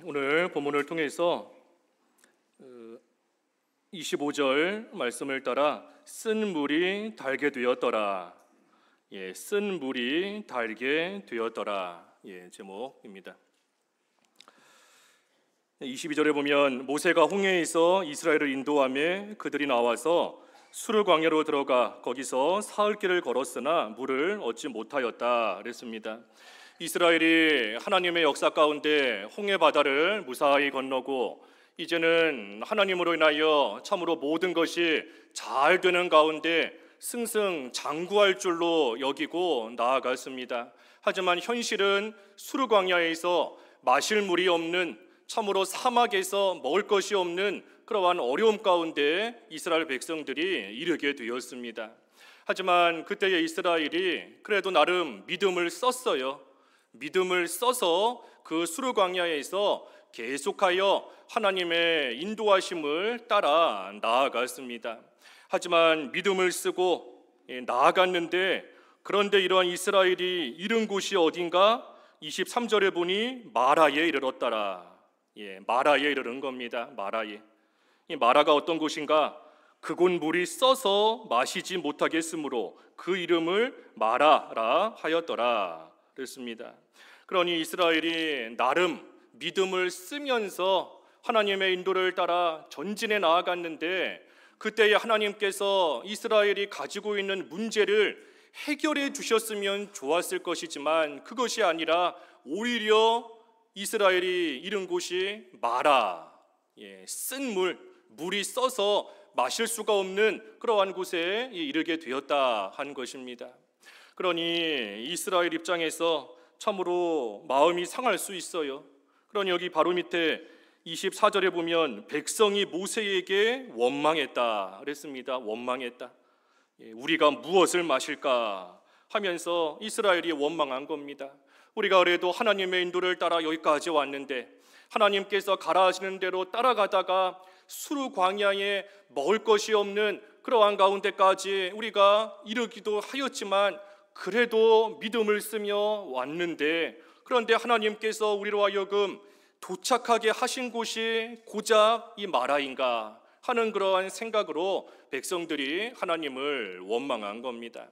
오늘 본문을 통해서 25절 말씀을 따라 쓴 물이 달게 되었더라. 쓴 물이 달게 되었더라. 제목입니다. 22절에 보면 모세가 홍해에서 이스라엘을 인도하며 그들이 나와서 수르 광야로 들어가 거기서 사흘길을 걸었으나 물을 얻지 못하였다 그랬습니다. 이스라엘이 하나님의 역사 가운데 홍해 바다를 무사히 건너고 이제는 하나님으로 인하여 참으로 모든 것이 잘 되는 가운데 승승장구할 줄로 여기고 나아갔습니다. 하지만 현실은 수르 광야에서 마실 물이 없는, 참으로 사막에서 먹을 것이 없는 그러한 어려움 가운데 이스라엘 백성들이 이르게 되었습니다. 하지만 그때의 이스라엘이 그래도 나름 믿음을 썼어요. 믿음을 써서 그 수르 광야에서 계속하여 하나님의 인도하심을 따라 나아갔습니다. 하지만 믿음을 쓰고 나아갔는데, 그런데 이러한 이스라엘이 이른 곳이 어딘가? 23절에 보니 마라에 이르렀더라. 마라에 이르는 겁니다. 마라에. 이 마라가 어떤 곳인가? 그곳 물이 써서 마시지 못하겠으므로 그 이름을 마라라 하였더라 그랬습니다. 그러니 이스라엘이 나름 믿음을 쓰면서 하나님의 인도를 따라 전진해 나아갔는데, 그때에 하나님께서 이스라엘이 가지고 있는 문제를 해결해 주셨으면 좋았을 것이지만 그것이 아니라 오히려 이스라엘이 이른 곳이 마라, 쓴 물이 써서 마실 수가 없는 그러한 곳에 이르게 되었다 한 것입니다. 그러니 이스라엘 입장에서 참으로 마음이 상할 수 있어요. 그러니 여기 바로 밑에 24절에 보면 백성이 모세에게 원망했다 그랬습니다. 원망했다. 우리가 무엇을 마실까 하면서 이스라엘이 원망한 겁니다. 우리가 그래도 하나님의 인도를 따라 여기까지 왔는데 하나님께서 가라 하시는 대로 따라가다가 수르 광야에 먹을 것이 없는 그러한 가운데까지 우리가 이르기도 하였지만 그래도 믿음을 쓰며 왔는데, 그런데 하나님께서 우리로 하여금 도착하게 하신 곳이 고작 이 마라인가 하는 그러한 생각으로 백성들이 하나님을 원망한 겁니다.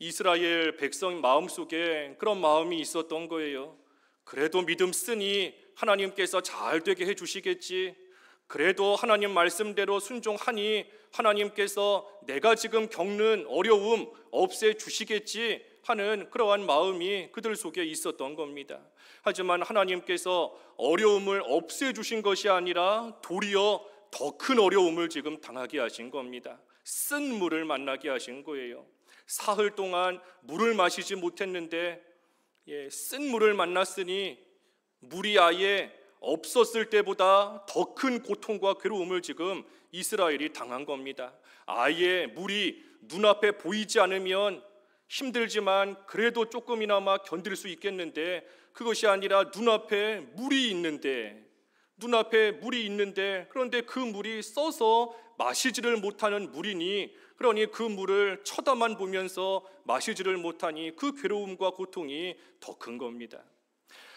이스라엘 백성 마음속에 그런 마음이 있었던 거예요. 그래도 믿음 쓰니 하나님께서 잘 되게 해주시겠지, 그래도 하나님 말씀대로 순종하니 하나님께서 내가 지금 겪는 어려움 없애주시겠지 하는 그러한 마음이 그들 속에 있었던 겁니다. 하지만 하나님께서 어려움을 없애주신 것이 아니라 도리어 더 큰 어려움을 지금 당하게 하신 겁니다. 쓴 물을 만나게 하신 거예요. 사흘 동안 물을 마시지 못했는데 쓴 물을 만났으니 물이 아예 없었을 때보다 더 큰 고통과 괴로움을 지금 이스라엘이 당한 겁니다. 아예 물이 눈앞에 보이지 않으면 힘들지만 그래도 조금이나마 견딜 수 있겠는데, 그것이 아니라 눈앞에 물이 있는데 그런데 그 물이 써서 마시지를 못하는 물이니, 그러니 그 물을 쳐다만 보면서 마시지를 못하니 그 괴로움과 고통이 더 큰 겁니다.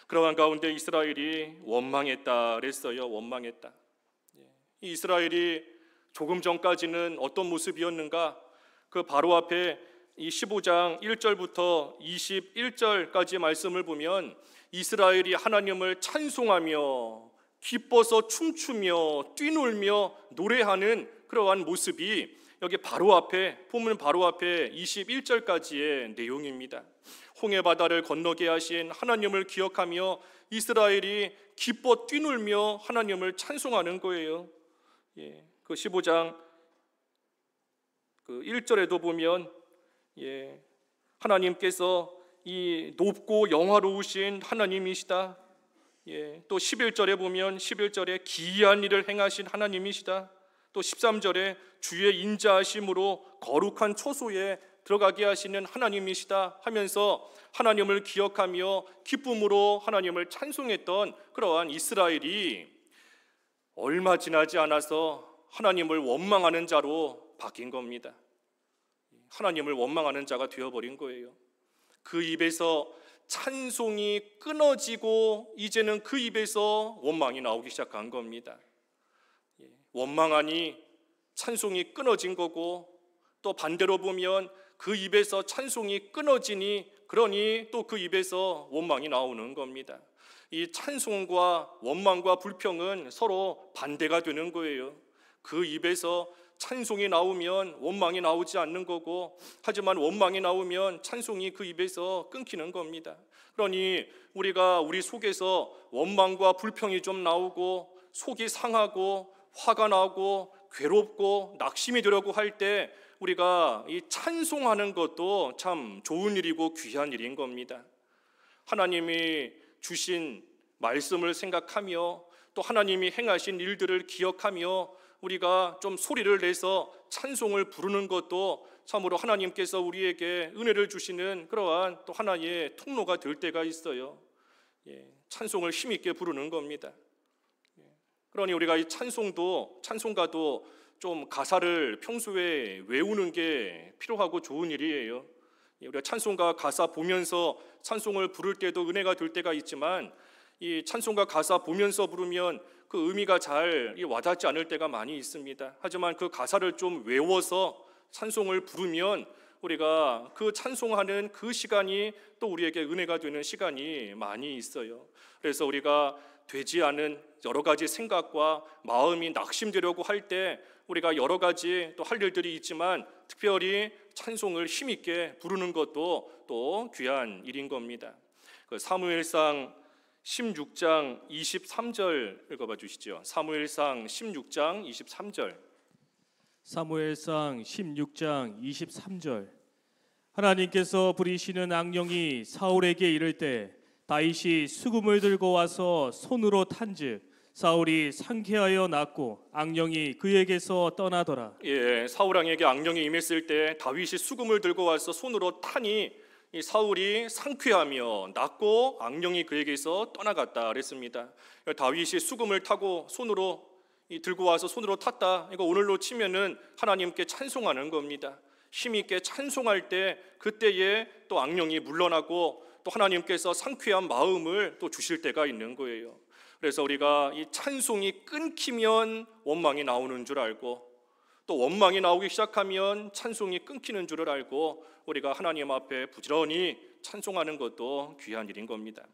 그러한 가운데 이스라엘이 원망했다 그랬어요. 원망했다. 이 이스라엘이 조금 전까지는 어떤 모습이었는가? 그 바로 앞에 이 15장 1절부터 21절까지 말씀을 보면 이스라엘이 하나님을 찬송하며 기뻐서 춤추며 뛰놀며 노래하는 그러한 모습이 여기 바로 앞에, 본문 바로 앞에 21절까지의 내용입니다. 홍해 바다를 건너게 하신 하나님을 기억하며 이스라엘이 기뻐 뛰놀며 하나님을 찬송하는 거예요. 그 15장 그 1절에도 보면 하나님께서 이 높고 영화로우신 하나님이시다. 또 11절에 보면 11절에 기이한 일을 행하신 하나님이시다. 또 13절에 주의 인자하심으로 거룩한 초소에 들어가게 하시는 하나님이시다 하면서 하나님을 기억하며 기쁨으로 하나님을 찬송했던 그러한 이스라엘이 얼마 지나지 않아서 하나님을 원망하는 자로 바뀐 겁니다. 하나님을 원망하는 자가 되어버린 거예요. 그 입에서 찬송이 끊어지고 이제는 그 입에서 원망이 나오기 시작한 겁니다. 원망하니 찬송이 끊어진 거고, 또 반대로 보면 그 입에서 찬송이 끊어지니 그러니 또 그 입에서 원망이 나오는 겁니다. 이 찬송과 원망과 불평은 서로 반대가 되는 거예요. 그 입에서 찬송이 나오면 원망이 나오지 않는 거고, 하지만 원망이 나오면 찬송이 그 입에서 끊기는 겁니다. 그러니 우리가 우리 속에서 원망과 불평이 좀 나오고 속이 상하고 화가 나고 괴롭고 낙심이 되려고 할 때 우리가 이 찬송하는 것도 참 좋은 일이고 귀한 일인 겁니다. 하나님이 주신 말씀을 생각하며 또 하나님이 행하신 일들을 기억하며 우리가 좀 소리를 내서 찬송을 부르는 것도 참으로 하나님께서 우리에게 은혜를 주시는 그러한 또 하나의 통로가 될 때가 있어요. 찬송을 힘있게 부르는 겁니다. 그러니 우리가 이 찬송가도 좀 가사를 평소에 외우는 게 필요하고 좋은 일이에요. 우리가 찬송가 가사 보면서 찬송을 부를 때도 은혜가 될 때가 있지만, 이 찬송가 가사 보면서 부르면 그 의미가 잘 와닿지 않을 때가 많이 있습니다. 하지만 그 가사를 좀 외워서 찬송을 부르면 우리가 그 찬송하는 그 시간이 또 우리에게 은혜가 되는 시간이 많이 있어요. 그래서 우리가 되지 않은 여러 가지 생각과 마음이 낙심되려고 할 때 우리가 여러 가지 또 할 일들이 있지만 특별히 찬송을 힘있게 부르는 것도 또 귀한 일인 겁니다. 그 사무엘상 16장 23절 읽어봐 주시죠. 사무엘상 16장 23절. 사무엘상 16장 23절. 하나님께서 부리시는 악령이 사울에게 이를 때 다윗이 수금을 들고 와서 손으로 탄즉 사울이 상쾌하여 낫고 악령이 그에게서 떠나더라. 사울 왕에게 악령이 임했을 때 다윗이 수금을 들고 와서 손으로 타니 이 사울이 상쾌하며 낫고 악령이 그에게서 떠나갔다 그랬습니다. 다윗이 수금을 타고 손으로 들고 와서 손으로 탔다. 이거 오늘로 치면은 하나님께 찬송하는 겁니다. 힘있게 찬송할 때 그때에 또 악령이 물러나고 또 하나님께서 상쾌한 마음을 또 주실 때가 있는 거예요. 그래서 우리가 이 찬송이 끊기면 원망이 나오는 줄 알고, 또 원망이 나오기 시작하면 찬송이 끊기는 줄을 알고 우리가 하나님 앞에 부지런히 찬송하는 것도 귀한 일인 겁니다.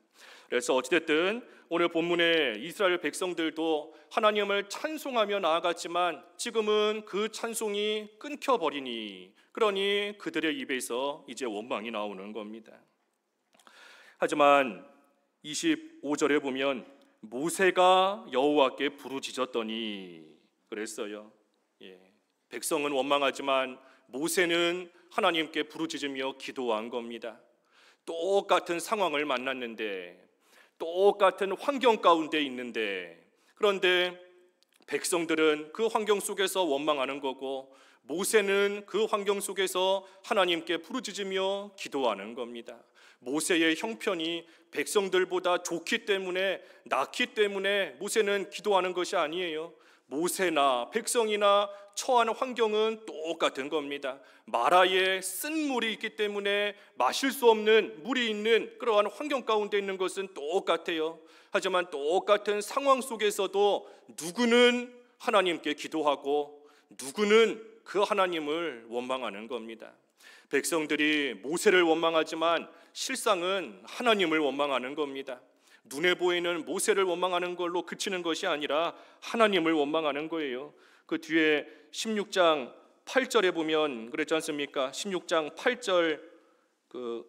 그래서 어찌됐든 오늘 본문에 이스라엘 백성들도 하나님을 찬송하며 나아갔지만 지금은 그 찬송이 끊겨버리니 그러니 그들의 입에서 이제 원망이 나오는 겁니다. 하지만 25절에 보면 모세가 여호와께 부르짖었더니 그랬어요. 백성은 원망하지만 모세는 하나님께 부르짖으며 기도한 겁니다. 똑같은 상황을 만났는데, 똑같은 환경 가운데 있는데, 그런데 백성들은 그 환경 속에서 원망하는 거고 모세는 그 환경 속에서 하나님께 부르짖으며 기도하는 겁니다. 모세의 형편이 백성들보다 좋기 때문에, 낫기 때문에 모세는 기도하는 것이 아니에요. 모세나 백성이나 처한 환경은 똑같은 겁니다. 마라에 쓴 물이 있기 때문에 마실 수 없는 물이 있는 그러한 환경 가운데 있는 것은 똑같아요. 하지만 똑같은 상황 속에서도 누구는 하나님께 기도하고 누구는 그 하나님을 원망하는 겁니다. 백성들이 모세를 원망하지만 실상은 하나님을 원망하는 겁니다. 눈에 보이는 모세를 원망하는 걸로 그치는 것이 아니라 하나님을 원망하는 거예요. 그 뒤에 16장 8절에 보면 그랬지 않습니까? 16장 8절 그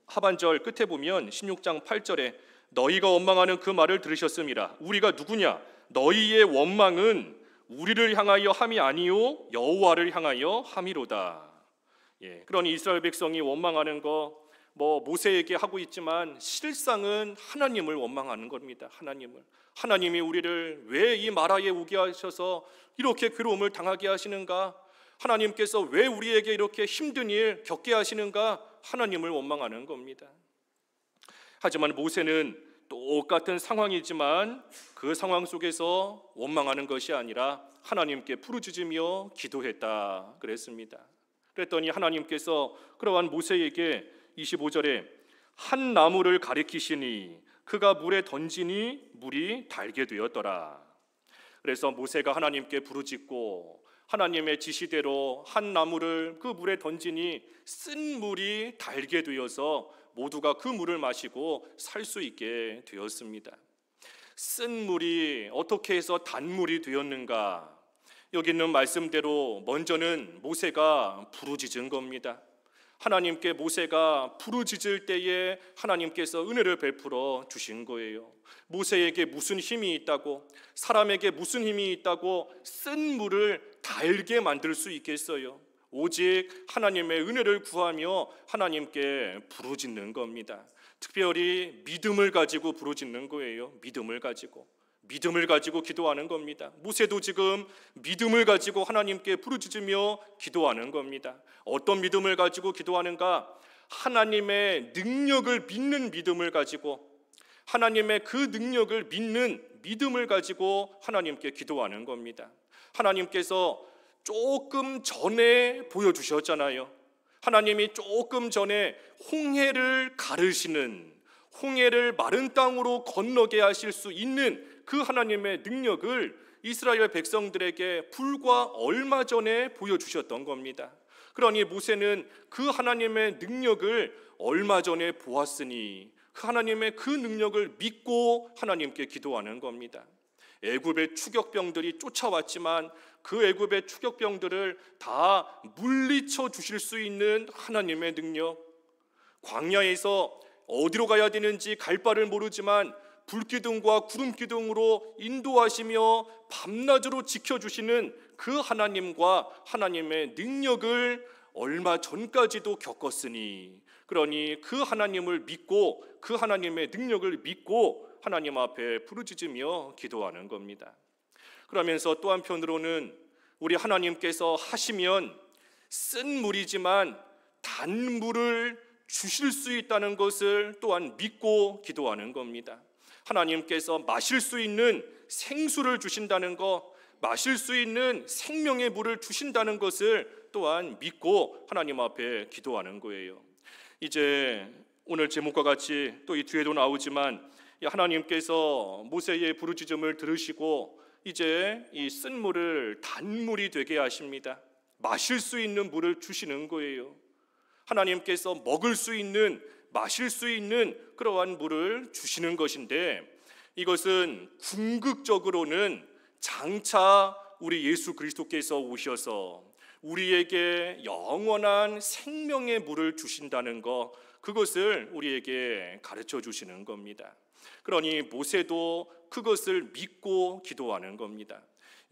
하반절 끝에 보면 16장 8절에 너희가 원망하는 그 말을 들으셨음이라. 우리가 누구냐? 너희의 원망은 우리를 향하여 함이 아니요 여호와를 향하여 함이로다. 그러니 이스라엘 백성이 원망하는 거 모세에게 하고 있지만 실상은 하나님을 원망하는 겁니다. 하나님이 우리를 왜 이 마라에 오게 하셔서 이렇게 괴로움을 당하게 하시는가? 하나님께서 왜 우리에게 이렇게 힘든 일 겪게 하시는가? 하나님을 원망하는 겁니다. 하지만 모세는 똑같은 상황이지만 그 상황 속에서 원망하는 것이 아니라 하나님께 부르짖으며 기도했다 그랬습니다. 그랬더니 하나님께서 그러한 모세에게 25절에 한 나무를 가리키시니 그가 물에 던지니 물이 달게 되었더라. 그래서 모세가 하나님께 부르짖고 하나님의 지시대로 한 나무를 그 물에 던지니 쓴 물이 달게 되어서 모두가 그 물을 마시고 살 수 있게 되었습니다. 쓴 물이 어떻게 해서 단물이 되었는가? 여기 있는 말씀대로 먼저는 모세가 부르짖은 겁니다. 하나님께 모세가 부르짖을 때에 하나님께서 은혜를 베풀어 주신 거예요. 모세에게 무슨 힘이 있다고, 사람에게 무슨 힘이 있다고 쓴 물을 달게 만들 수 있겠어요? 오직 하나님의 은혜를 구하며 하나님께 부르짖는 겁니다. 특별히 믿음을 가지고 부르짖는 거예요. 믿음을 가지고 기도하는 겁니다. 모세도 지금 믿음을 가지고 하나님께 부르짖으며 기도하는 겁니다. 어떤 믿음을 가지고 기도하는가? 하나님의 능력을 믿는 믿음을 가지고, 하나님의 그 능력을 믿는 믿음을 가지고 하나님께 기도하는 겁니다. 하나님께서 조금 전에 보여주셨잖아요. 하나님이 조금 전에 홍해를 가르시는, 홍해를 마른 땅으로 건너게 하실 수 있는 그 하나님의 능력을 이스라엘 백성들에게 불과 얼마 전에 보여주셨던 겁니다. 그러니 모세는 그 하나님의 능력을 얼마 전에 보았으니 그 하나님의 그 능력을 믿고 하나님께 기도하는 겁니다. 애굽의 추격병들이 쫓아왔지만 그 애굽의 추격병들을 다 물리쳐 주실 수 있는 하나님의 능력, 광야에서 어디로 가야 되는지 갈 바를 모르지만 불기둥과 구름기둥으로 인도하시며 밤낮으로 지켜주시는 그 하나님과 하나님의 능력을 얼마 전까지도 겪었으니, 그러니 그 하나님을 믿고 그 하나님의 능력을 믿고 하나님 앞에 부르짖으며 기도하는 겁니다. 그러면서 또 한편으로는 우리 하나님께서 하시면 쓴 물이지만 단물을 주실 수 있다는 것을 또한 믿고 기도하는 겁니다. 하나님께서 마실 수 있는 생수를 주신다는 것, 마실 수 있는 생명의 물을 주신다는 것을 또한 믿고 하나님 앞에 기도하는 거예요. 이제 오늘 제목과 같이 또 이 뒤에도 나오지만 하나님께서 모세의 부르짖음을 들으시고 이제 이 쓴 물을 단물이 되게 하십니다. 마실 수 있는 물을 주시는 거예요. 하나님께서 먹을 수 있는, 마실 수 있는 그러한 물을 주시는 것인데, 이것은 궁극적으로는 장차 우리 예수 그리스도께서 오셔서 우리에게 영원한 생명의 물을 주신다는 것, 그것을 우리에게 가르쳐 주시는 겁니다. 그러니 모세도 그것을 믿고 기도하는 겁니다.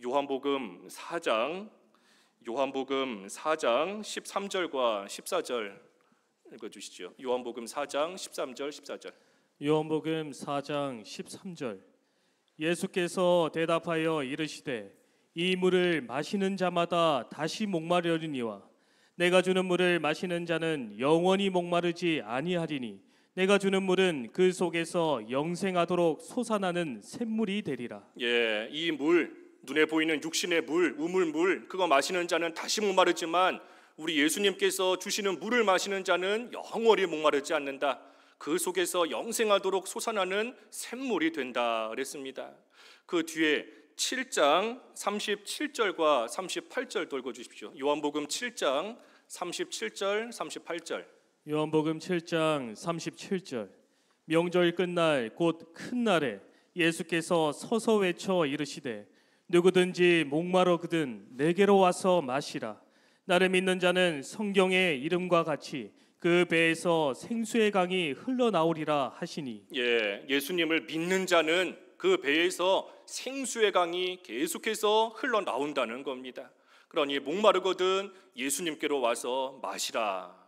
요한복음 4장 13절과 14절 읽어주시죠. 요한복음 4장 13절 14절. 요한복음 4장 13절. 예수께서 대답하여 이르시되 이 물을 마시는 자마다 다시 목마르리니와 내가 주는 물을 마시는 자는 영원히 목마르지 아니하리니 내가 주는 물은 그 속에서 영생하도록 솟아나는 샘물이 되리라. 예, 이 물, 눈에 보이는 육신의 물, 우물물, 그거 마시는 자는 다시 목마르지만 우리 예수님께서 주시는 물을 마시는 자는 영원히 목마르지 않는다. 그 속에서 영생하도록 솟아나는 샘물이 된다 그랬습니다. 그 뒤에 7장 37절과 38절 읽어 주십시오. 요한복음 7장 37절 38절. 요한복음 7장 37절. 명절 끝날 곧 큰 날에 예수께서 서서 외쳐 이르시되 누구든지 목마르거든 내게로 와서 마시라. 나를 믿는 자는 성경의 이름과 같이 그 배에서 생수의 강이 흘러나오리라 하시니. 예, 예수님을 믿는 자는 그 배에서 생수의 강이 계속해서 흘러나온다는 겁니다. 그러니 목마르거든 예수님께로 와서 마시라.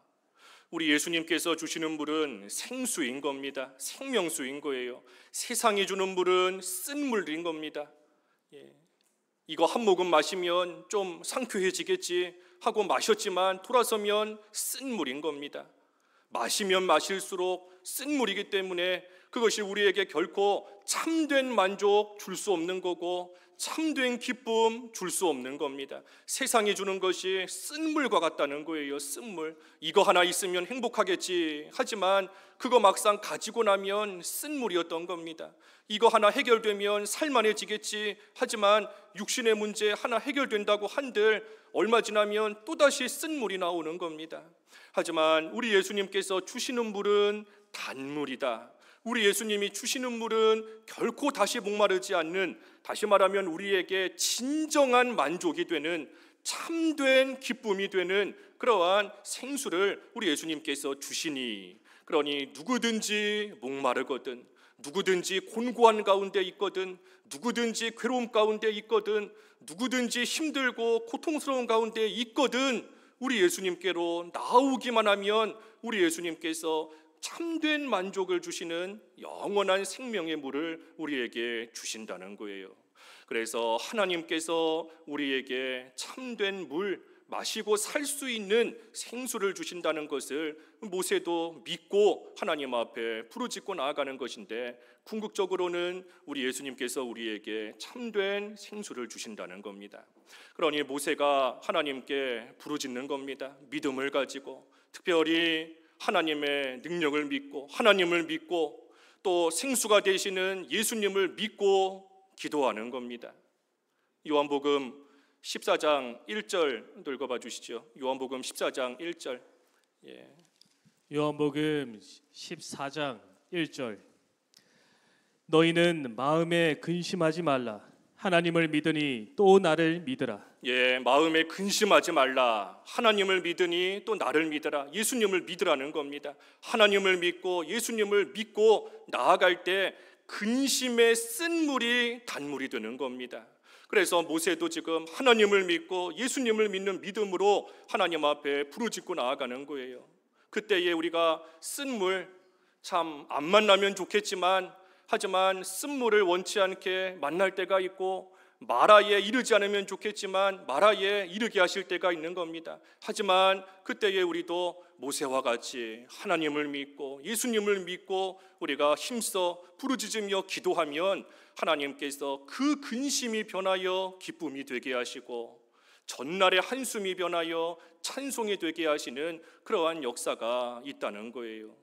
우리 예수님께서 주시는 물은 생수인 겁니다. 생명수인 거예요. 세상이 주는 물은 쓴 물인 겁니다. 예. 이거 한 모금 마시면 좀 상쾌해지겠지 하고 마셨지만 돌아서면 쓴 물인 겁니다. 마시면 마실수록 쓴 물이기 때문에 그것이 우리에게 결코 참된 만족 줄 수 없는 거고 참된 기쁨 줄 수 없는 겁니다. 세상이 주는 것이 쓴물과 같다는 거예요. 쓴물. 이거 하나 있으면 행복하겠지. 하지만 그거 막상 가지고 나면 쓴물이었던 겁니다. 이거 하나 해결되면 살만해지겠지. 하지만 육신의 문제 하나 해결된다고 한들 얼마 지나면 또다시 쓴물이 나오는 겁니다. 하지만 우리 예수님께서 주시는 물은 단물이다. 우리 예수님이 주시는 물은 결코 다시 목마르지 않는, 다시 말하면 우리에게 진정한 만족이 되는, 참된 기쁨이 되는 그러한 생수를 우리 예수님께서 주시니, 그러니 누구든지 목마르거든, 누구든지 곤고한 가운데 있거든, 누구든지 괴로움 가운데 있거든, 누구든지 힘들고 고통스러운 가운데 있거든, 우리 예수님께로 나오기만 하면 우리 예수님께서 참된 만족을 주시는 영원한 생명의 물을 우리에게 주신다는 거예요. 그래서 하나님께서 우리에게 참된 물, 마시고 살 수 있는 생수를 주신다는 것을 모세도 믿고 하나님 앞에 부르짖고 나아가는 것인데, 궁극적으로는 우리 예수님께서 우리에게 참된 생수를 주신다는 겁니다. 그러니 모세가 하나님께 부르짖는 겁니다. 믿음을 가지고, 특별히 하나님의 능력을 믿고, 하나님을 믿고, 또 생수가 되시는 예수님을 믿고 기도하는 겁니다. 요한복음 14장 1절 읽어봐 주시죠. 요한복음 14장 1절. 요한복음 14장 1절. 너희는 마음에 근심하지 말라. 하나님을 믿으니 또 나를 믿으라. 마음에 근심하지 말라. 하나님을 믿으니 또 나를 믿으라. 예수님을 믿으라는 겁니다. 하나님을 믿고 예수님을 믿고 나아갈 때 근심의 쓴물이 단물이 되는 겁니다. 그래서 모세도 지금 하나님을 믿고 예수님을 믿는 믿음으로 하나님 앞에 부르짖고 나아가는 거예요. 그때에 우리가 쓴물, 참 안 만나면 좋겠지만, 하지만 쓴물을 원치 않게 만날 때가 있고, 마라에 이르지 않으면 좋겠지만 마라에 이르게 하실 때가 있는 겁니다. 하지만 그때에 우리도 모세와 같이 하나님을 믿고 예수님을 믿고 우리가 힘써 부르짖으며 기도하면 하나님께서 그 근심이 변하여 기쁨이 되게 하시고, 전날의 한숨이 변하여 찬송이 되게 하시는 그러한 역사가 있다는 거예요.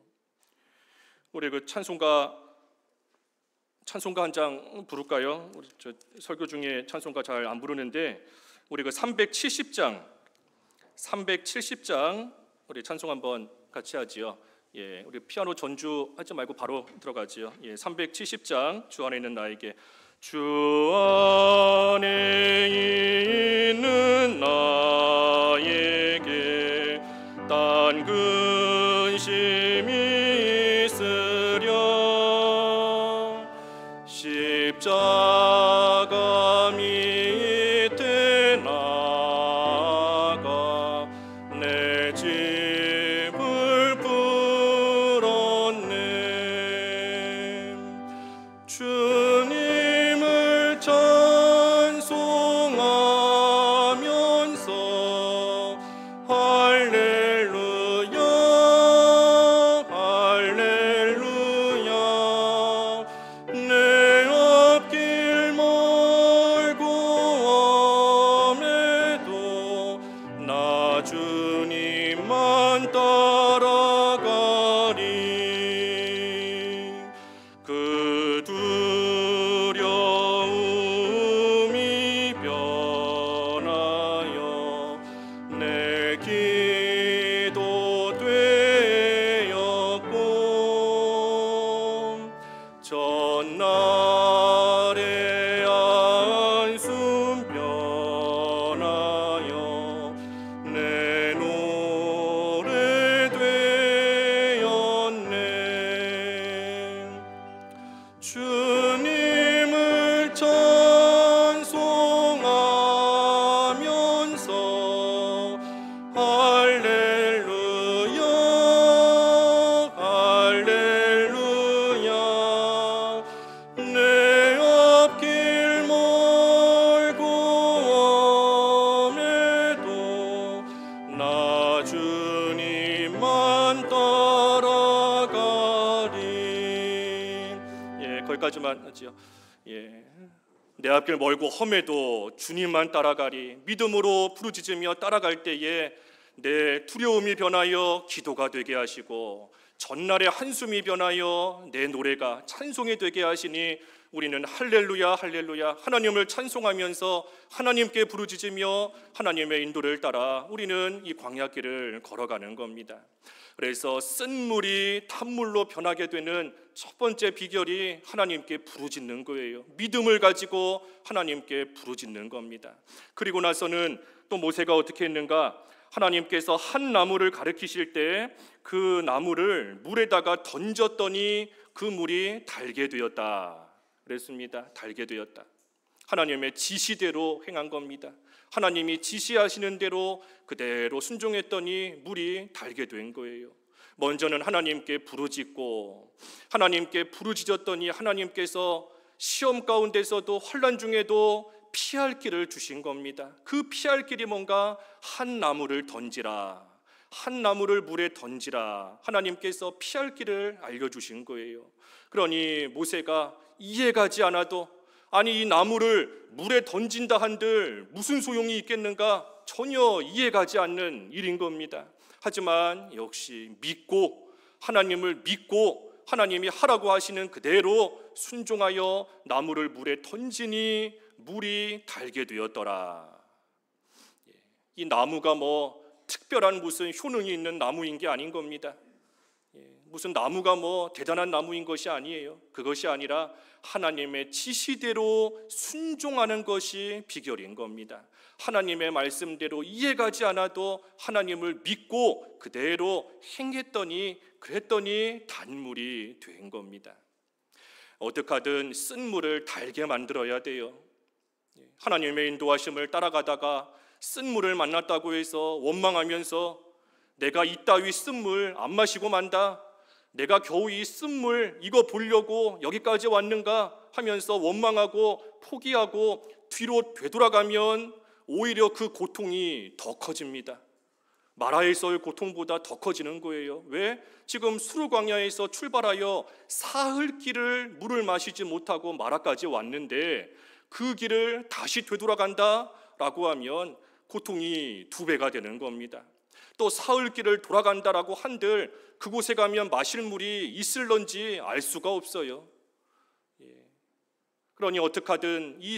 우리 그 찬송가 한 장 부를까요? 우리 저 설교 중에 찬송가 잘 안 부르는데, 우리 그 370장 우리 찬송 한번 같이 하지요. 우리 피아노 전주 하지 말고 바로 들어가지요. 370장 주 안에 있는 나에게. 주 안에 있는 나에게 딴 근심이 있으랴. 십자가 밑에 나가 내 짐을 풀었네. 주님을 찬송하면서 할렐루야 할렐루야. 내 앞길 멀고 엄해도 나 주님만 따라가리. 그 두려움이 변하여 내 기도 되었고, 전날의 한숨 변하여 내 노래 되었네. 주님을 찬송하면서 할렐루야 할렐루야. 내 앞길 멀고 엄해도 나 주님만 따라가리. 말씀하지요. 내 앞길 멀고 험해도 주님만 따라가리. 믿음으로 부르짖으며 따라갈 때에 내 두려움이 변하여 기도가 되게 하시고 전날의 한숨이 변하여 내 노래가 찬송이 되게 하시니 우리는 할렐루야 할렐루야 하나님을 찬송하면서 하나님께 부르짖으며 하나님의 인도를 따라 우리는 이 광야길을 걸어가는 겁니다. 그래서 쓴물이 탄물로 변하게 되는 첫 번째 비결이 하나님께 부르짖는 거예요. 믿음을 가지고 하나님께 부르짖는 겁니다. 그리고 나서는 또 모세가 어떻게 했는가? 하나님께서 한 나무를 가리키실 때 그 나무를 물에다가 던졌더니 그 물이 달게 되었다 그랬습니다. 달게 되었다. 하나님의 지시대로 행한 겁니다. 하나님이 지시하시는 대로 그대로 순종했더니 물이 달게 된 거예요. 먼저는 하나님께 부르짖고 하나님께 부르짖었더니 하나님께서 시험 가운데서도 환난 중에도 피할 길을 주신 겁니다. 그 피할 길이 뭔가? 한 나무를 던지라, 한 나무를 물에 던지라. 하나님께서 피할 길을 알려주신 거예요. 그러니 모세가 이해가지 않아도 아니 이 나무를 물에 던진다 한들 무슨 소용이 있겠는가? 전혀 이해가지 않는 일인 겁니다. 하지만 역시 믿고 하나님을 믿고 하나님이 하라고 하시는 그대로 순종하여 나무를 물에 던지니 물이 달게 되었더라. 이 나무가 뭐 특별한 무슨 효능이 있는 나무인 게 아닌 겁니다. 무슨 나무가 뭐 대단한 나무인 것이 아니에요. 그것이 아니라 하나님의 지시대로 순종하는 것이 비결인 겁니다. 하나님의 말씀대로 이해가지 않아도 하나님을 믿고 그대로 행했더니 그랬더니 단물이 된 겁니다. 어떻게 하든 쓴 물을 달게 만들어야 돼요. 하나님의 인도하심을 따라가다가 쓴 물을 만났다고 해서 원망하면서 내가 이따위 쓴 물 안 마시고 만다, 내가 겨우 이 쓴 물 이거 보려고 여기까지 왔는가 하면서 원망하고 포기하고 뒤로 되돌아가면 오히려 그 고통이 더 커집니다. 마라에서의 고통보다 더 커지는 거예요. 왜? 지금 수르광야에서 출발하여 사흘 길을 물을 마시지 못하고 마라까지 왔는데 그 길을 다시 되돌아간다라고 하면 고통이 2배가 되는 겁니다. 또 사흘 길을 돌아간다라고 한들 그곳에 가면 마실 물이 있을런지 알 수가 없어요. 그러니 어떻게 하든 이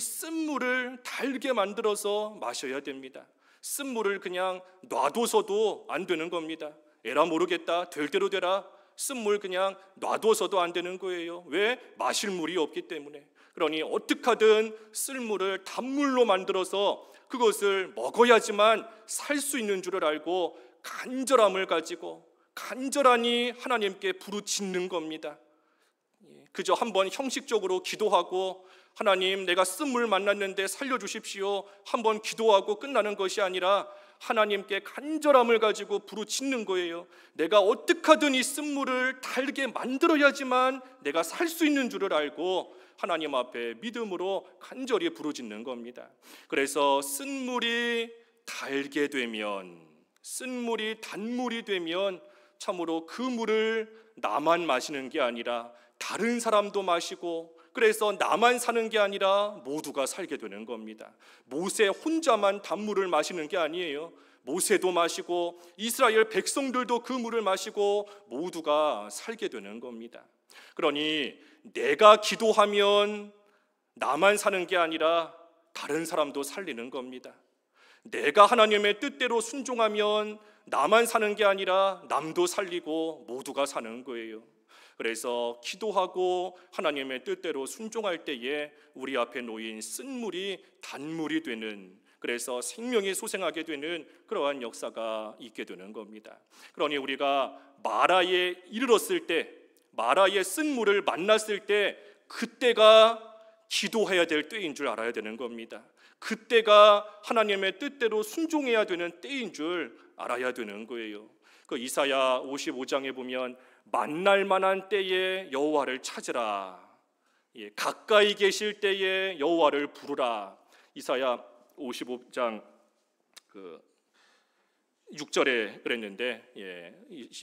쓴물을 달게 만들어서 마셔야 됩니다. 쓴물을 그냥 놔둬서도 안 되는 겁니다. 에라 모르겠다, 될 대로 되라. 쓴물 그냥 놔둬서도 안 되는 거예요. 왜? 마실 물이 없기 때문에. 그러니 어떻게 하든 쓸물을 단물로 만들어서 그것을 먹어야지만 살 수 있는 줄을 알고 간절함을 가지고 간절하니 하나님께 부르짖는 겁니다. 그저 한번 형식적으로 기도하고 하나님 내가 쓴물 만났는데 살려주십시오 한번 기도하고 끝나는 것이 아니라 하나님께 간절함을 가지고 부르짖는 거예요. 내가 어떻게 하든 이 쓴물을 달게 만들어야지만 내가 살 수 있는 줄을 알고 하나님 앞에 믿음으로 간절히 부르짖는 겁니다. 그래서 쓴물이 달게 되면, 쓴물이 단물이 되면 참으로 그 물을 나만 마시는 게 아니라 다른 사람도 마시고, 그래서 나만 사는 게 아니라 모두가 살게 되는 겁니다. 모세 혼자만 단물을 마시는 게 아니에요. 모세도 마시고 이스라엘 백성들도 그 물을 마시고 모두가 살게 되는 겁니다. 그러니 내가 기도하면 나만 사는 게 아니라 다른 사람도 살리는 겁니다. 내가 하나님의 뜻대로 순종하면 나만 사는 게 아니라 남도 살리고 모두가 사는 거예요. 그래서 기도하고 하나님의 뜻대로 순종할 때에 우리 앞에 놓인 쓴물이 단물이 되는, 그래서 생명이 소생하게 되는 그러한 역사가 있게 되는 겁니다. 그러니 우리가 마라에 이르렀을 때, 마라의 쓴물을 만났을 때 그때가 기도해야 될 때인 줄 알아야 되는 겁니다. 그때가 하나님의 뜻대로 순종해야 되는 때인 줄 알아야 되는 거예요. 그 이사야 55장에 보면 만날 만한 때에 여호와를 찾으라, 가까이 계실 때에 여호와를 부르라. 이사야 55장 6절에 그랬는데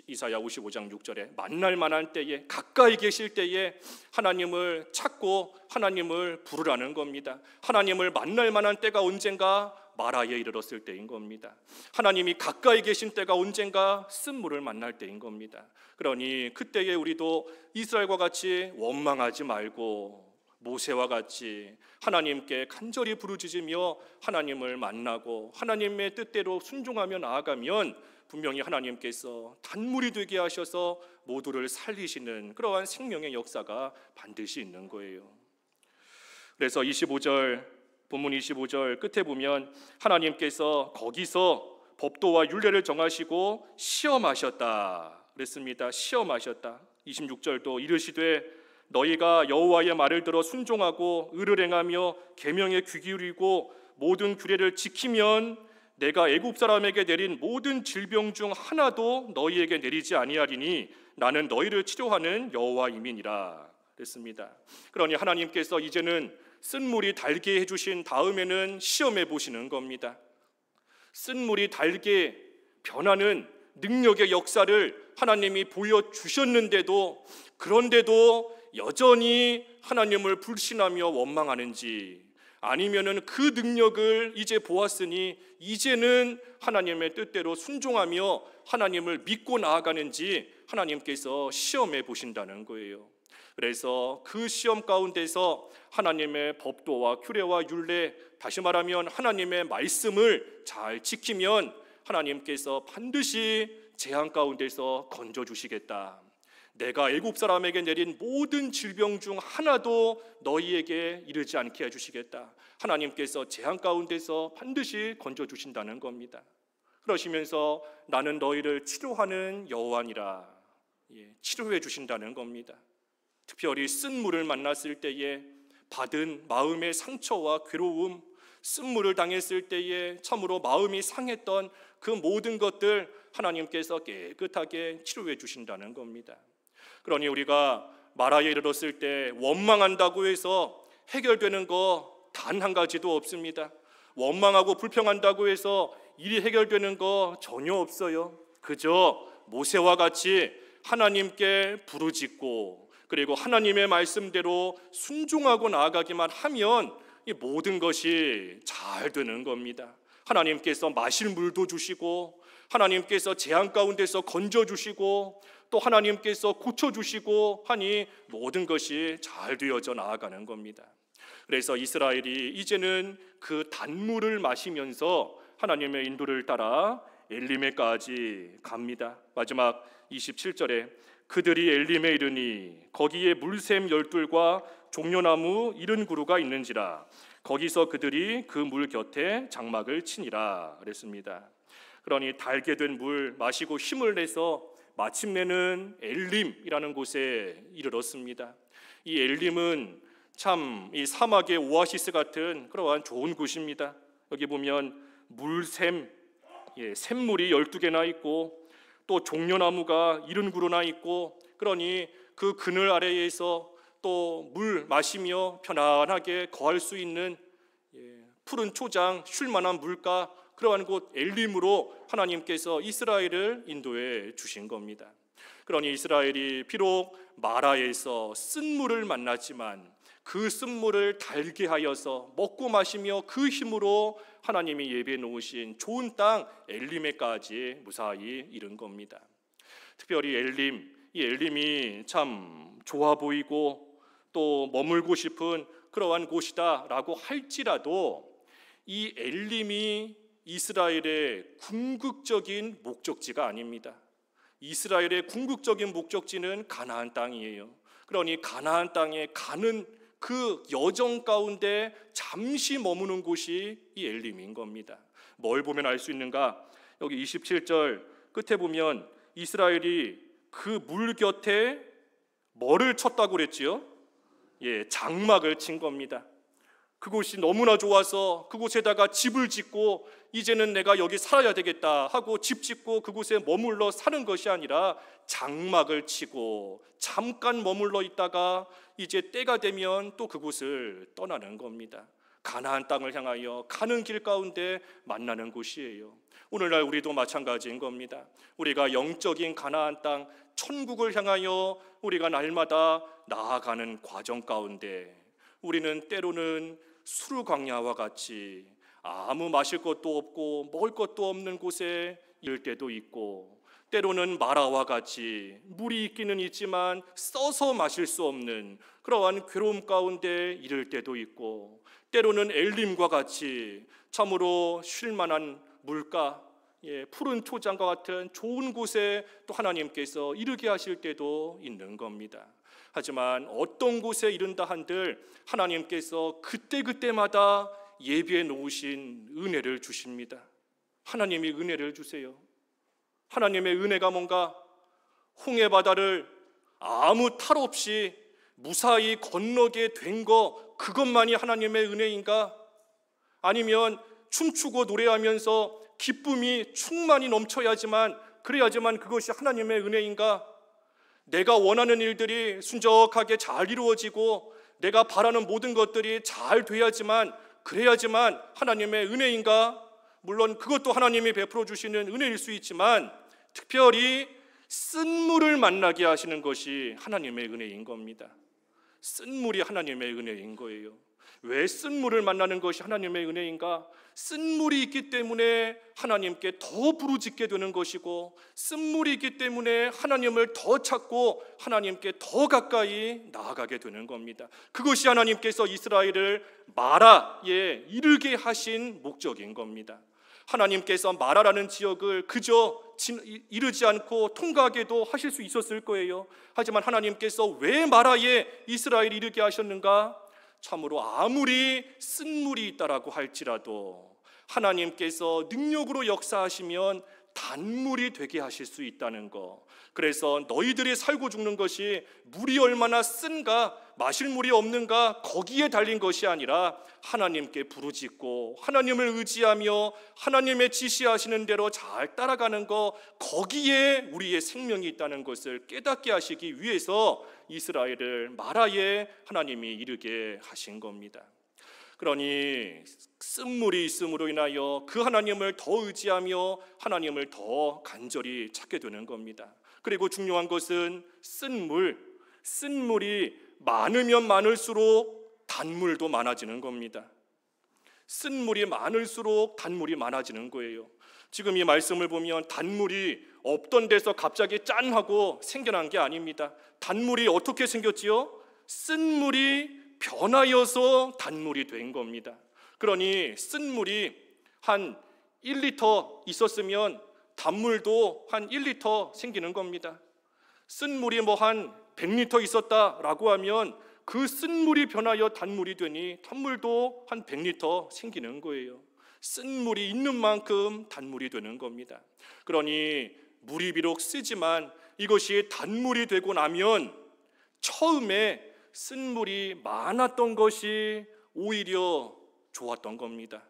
이사야 55장 6절에 만날 만한 때에 가까이 계실 때에 하나님을 찾고 하나님을 부르라는 겁니다. 하나님을 만날 만한 때가 언젠가 마라에 이르렀을 때인 겁니다. 하나님이 가까이 계신 때가 언젠가 쓴물을 만날 때인 겁니다. 그러니 그때에 우리도 이스라엘과 같이 원망하지 말고 모세와 같이 하나님께 간절히 부르짖으며 하나님을 만나고 하나님의 뜻대로 순종하며 나아가면 분명히 하나님께서 단물이 되게 하셔서 모두를 살리시는 그러한 생명의 역사가 반드시 있는 거예요. 그래서 본문 25절 끝에 보면 하나님께서 거기서 법도와 율례를 정하시고 시험하셨다 그랬습니다. 시험하셨다. 26절도 이르시되 너희가 여호와의 말을 들어 순종하고 의를 행하며 계명에 귀 기울이고 모든 규례를 지키면 내가 애굽 사람에게 내린 모든 질병 중 하나도 너희에게 내리지 아니하리니 나는 너희를 치료하는 여호와임이니라 그랬습니다. 그러니 하나님께서 이제는 쓴물이 달게 해주신 다음에는 시험해 보시는 겁니다. 쓴물이 달게 변하는 능력의 역사를 하나님이 보여주셨는데도 그런데도 여전히 하나님을 불신하며 원망하는지 아니면은 그 능력을 이제 보았으니 이제는 하나님의 뜻대로 순종하며 하나님을 믿고 나아가는지 하나님께서 시험해 보신다는 거예요. 그래서 그 시험 가운데서 하나님의 법도와 규례와 율례, 다시 말하면 하나님의 말씀을 잘 지키면 하나님께서 반드시 재앙 가운데서 건져주시겠다. 내가 애굽 사람에게 내린 모든 질병 중 하나도 너희에게 이르지 않게 해주시겠다. 하나님께서 재앙 가운데서 반드시 건져주신다는 겁니다. 그러시면서 나는 너희를 치료하는 여호와니라, 치료해 주신다는 겁니다. 특별히 쓴물을 만났을 때에 받은 마음의 상처와 괴로움, 쓴물을 당했을 때에 참으로 마음이 상했던 그 모든 것들 하나님께서 깨끗하게 치료해 주신다는 겁니다. 그러니 우리가 마라에 이르렀을 때 원망한다고 해서 해결되는 거 단 한 가지도 없습니다. 원망하고 불평한다고 해서 일이 해결되는 거 전혀 없어요. 그저 모세와 같이 하나님께 부르짖고 그리고 하나님의 말씀대로 순종하고 나아가기만 하면 이 모든 것이 잘 되는 겁니다. 하나님께서 마실 물도 주시고 하나님께서 재앙 가운데서 건져주시고 또 하나님께서 고쳐주시고 하니 모든 것이 잘 되어져 나아가는 겁니다. 그래서 이스라엘이 이제는 그 단물을 마시면서 하나님의 인도를 따라 엘림에까지 갑니다. 마지막 27절에 그들이 엘림에 이르니 거기에 물샘 12과 종려나무 70그루가 있는지라 거기서 그들이 그 물 곁에 장막을 치니라 그랬습니다. 그러니 달게 된 물 마시고 힘을 내서 마침내는 엘림이라는 곳에 이르렀습니다. 이 엘림은 참 이 사막의 오아시스 같은 그러한 좋은 곳입니다. 여기 보면 물샘, 샘물이 12개나 있고 또 종려나무가 70그루나 있고 그러니 그 그늘 아래에서 또 물 마시며 편안하게 거할 수 있는 푸른 초장, 쉴만한 물가 그러한 곳 엘림으로 하나님께서 이스라엘을 인도해 주신 겁니다. 그러니 이스라엘이 비록 마라에서 쓴물을 만났지만 그 쓴물을 달게 하여서 먹고 마시며 그 힘으로 하나님이 예비해 놓으신 좋은 땅 엘림에까지 무사히 이른 겁니다. 특별히 이 엘림이 참 좋아 보이고 또 머물고 싶은 그러한 곳이다라고 할지라도 이 엘림이 이스라엘의 궁극적인 목적지가 아닙니다. 이스라엘의 궁극적인 목적지는 가나안 땅이에요. 그러니 가나안 땅에 가는 그 여정 가운데 잠시 머무는 곳이 이 엘림인 겁니다. 뭘 보면 알 수 있는가? 여기 27절 끝에 보면 이스라엘이 그 물 곁에 뭐를 쳤다고 그랬지요? 장막을 친 겁니다. 그곳이 너무나 좋아서 그곳에다가 집을 짓고 이제는 내가 여기 살아야 되겠다 하고 집 짓고 그곳에 머물러 사는 것이 아니라 장막을 치고 잠깐 머물러 있다가 이제 때가 되면 또 그곳을 떠나는 겁니다. 가나안 땅을 향하여 가는 길 가운데 만나는 곳이에요. 오늘날 우리도 마찬가지인 겁니다. 우리가 영적인 가나안 땅, 천국을 향하여 우리가 날마다 나아가는 과정 가운데 우리는 때로는 수르 광야와 같이 아무 마실 것도 없고 먹을 것도 없는 곳에 이를 때도 있고, 때로는 마라와 같이 물이 있기는 있지만 써서 마실 수 없는 그러한 괴로움 가운데 이를 때도 있고, 때로는 엘림과 같이 참으로 쉴만한 물가, 푸른 초장과 같은 좋은 곳에 또 하나님께서 이르게 하실 때도 있는 겁니다. 하지만 어떤 곳에 이른다 한들 하나님께서 그때그때마다 예비해 놓으신 은혜를 주십니다. 하나님이 은혜를 주세요. 하나님의 은혜가 뭔가 홍해 바다를 아무 탈 없이 무사히 건너게 된 거, 그것만이 하나님의 은혜인가? 아니면 춤추고 노래하면서 기쁨이 충만히 넘쳐야지만, 그래야지만 그것이 하나님의 은혜인가? 내가 원하는 일들이 순적하게 잘 이루어지고 내가 바라는 모든 것들이 잘 돼야지만, 그래야지만 하나님의 은혜인가? 물론 그것도 하나님이 베풀어 주시는 은혜일 수 있지만 특별히 쓴물을 만나게 하시는 것이 하나님의 은혜인 겁니다. 쓴물이 하나님의 은혜인 거예요. 왜 쓴물을 만나는 것이 하나님의 은혜인가? 쓴물이 있기 때문에 하나님께 더 부르짖게 되는 것이고, 쓴물이 있기 때문에 하나님을 더 찾고 하나님께 더 가까이 나아가게 되는 겁니다. 그것이 하나님께서 이스라엘을 마라에 이르게 하신 목적인 겁니다. 하나님께서 마라라는 지역을 그저 이르지 않고 통과하게도 하실 수 있었을 거예요. 하지만 하나님께서 왜 마라에 이스라엘을 이르게 하셨는가? 참으로 아무리 쓴물이 있다라고 할지라도 하나님께서 능력으로 역사하시면 단물이 되게 하실 수 있다는 거. 그래서 너희들이 살고 죽는 것이 물이 얼마나 쓴가, 마실 물이 없는가, 거기에 달린 것이 아니라 하나님께 부르짖고 하나님을 의지하며 하나님의 지시하시는 대로 잘 따라가는 거, 거기에 우리의 생명이 있다는 것을 깨닫게 하시기 위해서 이스라엘을 마라에 하나님이 이르게 하신 겁니다. 그러니 쓴물이 있음으로 인하여 그 하나님을 더 의지하며 하나님을 더 간절히 찾게 되는 겁니다. 그리고 중요한 것은 쓴물이 많으면 많을수록 단물도 많아지는 겁니다. 쓴물이 많을수록 단물이 많아지는 거예요. 지금 이 말씀을 보면 단물이 없던 데서 갑자기 짠 하고 생겨난 게 아닙니다. 단물이 어떻게 생겼지요? 쓴물이 변하여서 단물이 된 겁니다. 그러니 쓴물이 한 1리터 있었으면 단물도 한 1리터 생기는 겁니다. 쓴물이 뭐 한 100리터 있었다라고 하면 그 쓴물이 변하여 단물이 되니 단물도 한 100리터 생기는 거예요. 쓴물이 있는 만큼 단물이 되는 겁니다. 그러니 물이 비록 쓰지만 이것이 단물이 되고 나면 처음에 쓴물이 많았던 것이 오히려 좋았던 겁니다.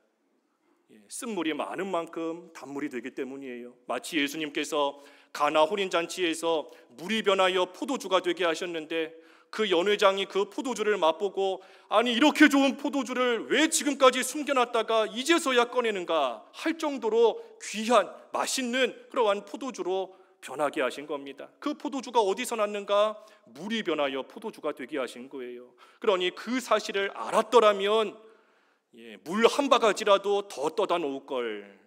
쓴물이 많은 만큼 단물이 되기 때문이에요. 마치 예수님께서 가나 혼인잔치에서 물이 변하여 포도주가 되게 하셨는데 그 연회장이 그 포도주를 맛보고, 아니 이렇게 좋은 포도주를 왜 지금까지 숨겨놨다가 이제서야 꺼내는가 할 정도로 귀한 맛있는 그러한 포도주로 변하게 하신 겁니다. 그 포도주가 어디서 났는가? 물이 변하여 포도주가 되게 하신 거예요. 그러니 그 사실을 알았더라면 물 한 바가지라도 더 떠다 놓을 걸,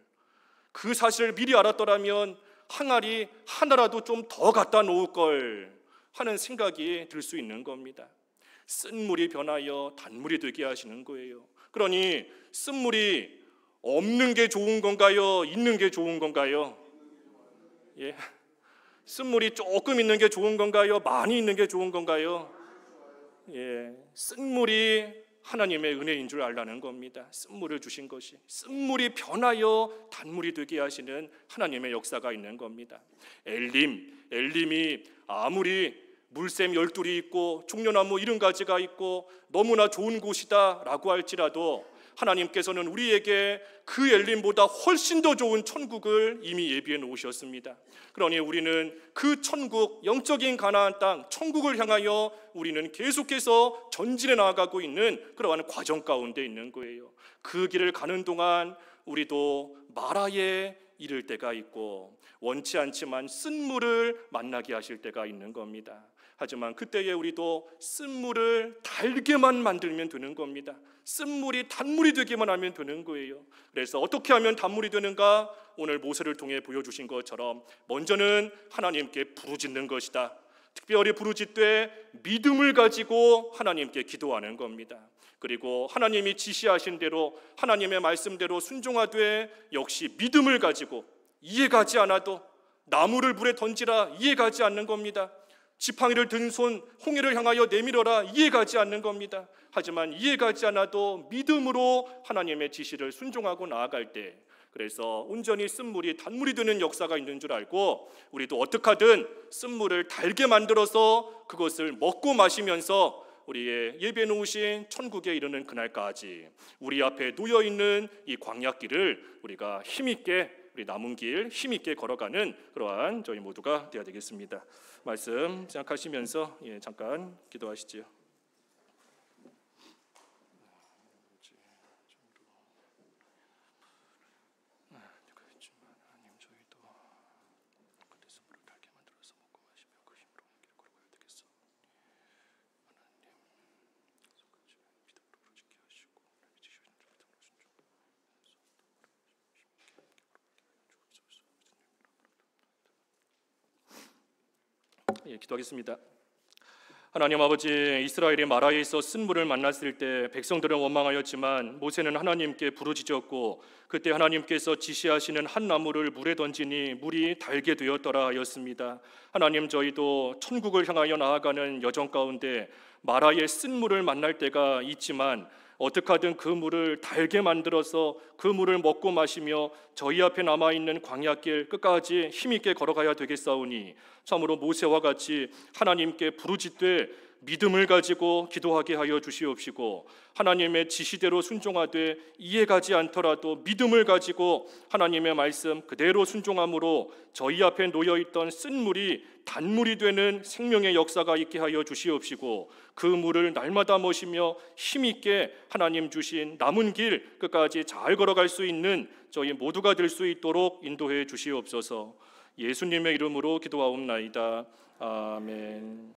그 사실을 미리 알았더라면 항아리 하나라도 좀 더 갖다 놓을 걸 하는 생각이 들 수 있는 겁니다. 쓴물이 변하여 단물이 되게 하시는 거예요. 그러니 쓴물이 없는 게 좋은 건가요? 있는 게 좋은 건가요? 쓴물이 조금 있는 게 좋은 건가요? 많이 있는 게 좋은 건가요? 쓴물이 하나님의 은혜인 줄 알라는 겁니다. 쓴물을 주신 것이, 쓴물이 변하여 단물이 되게 하시는 하나님의 역사가 있는 겁니다. 엘림이 아무리 물샘 12이 있고 종려나무 70가지가 있고 너무나 좋은 곳이다 라고 할지라도 하나님께서는 우리에게 그 엘림보다 훨씬 더 좋은 천국을 이미 예비해 놓으셨습니다. 그러니 우리는 그 천국, 영적인 가나안 땅, 천국을 향하여 우리는 계속해서 전진해 나아가고 있는 그러한 과정 가운데 있는 거예요. 그 길을 가는 동안 우리도 마라에 이를 때가 있고 원치 않지만 쓴물을 만나게 하실 때가 있는 겁니다. 하지만 그때에 우리도 쓴물을 달게만 만들면 되는 겁니다. 쓴물이 단물이 되기만 하면 되는 거예요. 그래서 어떻게 하면 단물이 되는가? 오늘 모세를 통해 보여주신 것처럼 먼저는 하나님께 부르짖는 것이다. 특별히 부르짖되 믿음을 가지고 하나님께 기도하는 겁니다. 그리고 하나님이 지시하신 대로 하나님의 말씀대로 순종하되 역시 믿음을 가지고 이해가지 않아도 나무를 물에 던지라 이해가지 않는 겁니다. 지팡이를 든 손 홍해를 향하여 내밀어라 이해가지 않는 겁니다. 하지만 이해가지 않아도 믿음으로 하나님의 지시를 순종하고 나아갈 때 그래서 온전히 쓴물이 단물이 되는 역사가 있는 줄 알고 우리도 어떻게 하든 쓴물을 달게 만들어서 그것을 먹고 마시면서 우리의 예비해 놓으신 천국에 이르는 그날까지 우리 앞에 놓여있는 이 광야길을 우리가 힘있게 우리 남은 길 힘있게 걸어가는 그러한 저희 모두가 되어야 되겠습니다. 말씀 생각하시면서 잠깐 기도하시지요. 기도하겠습니다. 하나님 아버지, 이스라엘이 마라에 있어 쓴물을 만났을 때 백성들은 원망하였지만 모세는 하나님께 부르짖었고 그때 하나님께서 지시하시는 한 나무를 물에 던지니 물이 달게 되었더라 하였습니다. 하나님, 저희도 천국을 향하여 나아가는 여정 가운데 마라의 쓴물을 만날 때가 있지만 어떻게 하든 그 물을 달게 만들어서 그 물을 먹고 마시며 저희 앞에 남아있는 광야길 끝까지 힘있게 걸어가야 되겠사오니 참으로 모세와 같이 하나님께 부르짖되 믿음을 가지고 기도하게 하여 주시옵시고 하나님의 지시대로 순종하되 이해가지 않더라도 믿음을 가지고 하나님의 말씀 그대로 순종함으로 저희 앞에 놓여있던 쓴물이 단물이 되는 생명의 역사가 있게 하여 주시옵시고 그 물을 날마다 마시며 힘있게 하나님 주신 남은 길 끝까지 잘 걸어갈 수 있는 저희 모두가 될 수 있도록 인도해 주시옵소서. 예수님의 이름으로 기도하옵나이다. 아멘.